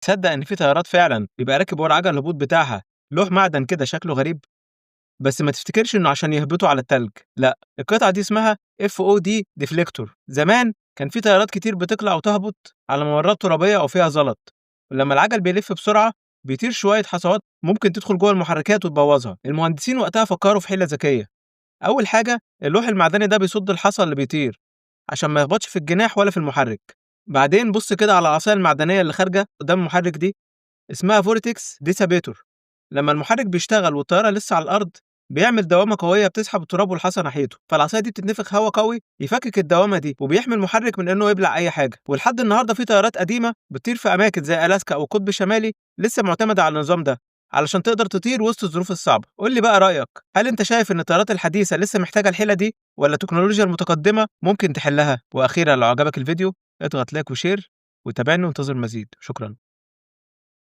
تصدق إن في طيارات فعلًا بيبقى راكب ورا عجل الهبوط بتاعها لوح معدن كده شكله غريب، بس ما تفتكرش إنه عشان يهبطوا على التلج، لأ، القطعة دي اسمها FOD deflector. زمان كان في طيارات كتير بتطلع وتهبط على ممرات ترابية أو فيها زلط، ولما العجل بيلف بسرعة بيطير شوية حصوات ممكن تدخل جوه المحركات وتبوظها. المهندسين وقتها فكروا في حيلة ذكية. أول حاجة اللوح المعدني ده بيصد الحصى اللي بيطير عشان ما يخبطش في الجناح ولا في المحرك. بعدين بص كده على العصاية المعدنية اللي خارجة قدام المحرك دي، اسمها فورتكس ديسابيتور. لما المحرك بيشتغل والطيارة لسه على الأرض بيعمل دوامة قوية بتسحب التراب والحصى ناحيته، فالعصاية دي بتتنفخ هواء قوي يفكك الدوامة دي وبيحمي المحرك من إنه يبلع أي حاجة. ولحد النهاردة في طيارات قديمة بتطير في أماكن زي ألاسكا أو القطب الشمالي لسه معتمدة على النظام ده علشان تقدر تطير وسط الظروف الصعبة. قول لي بقى رأيك، هل أنت شايف إن الطيارات الحديثة لسه محتاجة الحيلة دي ولا التكنولوجيا المتقدمة ممكن تحلها؟ وأخيرا لو عجبك الفيديو اضغط لايك وشير وتابعني وانتظر مزيد. شكرا.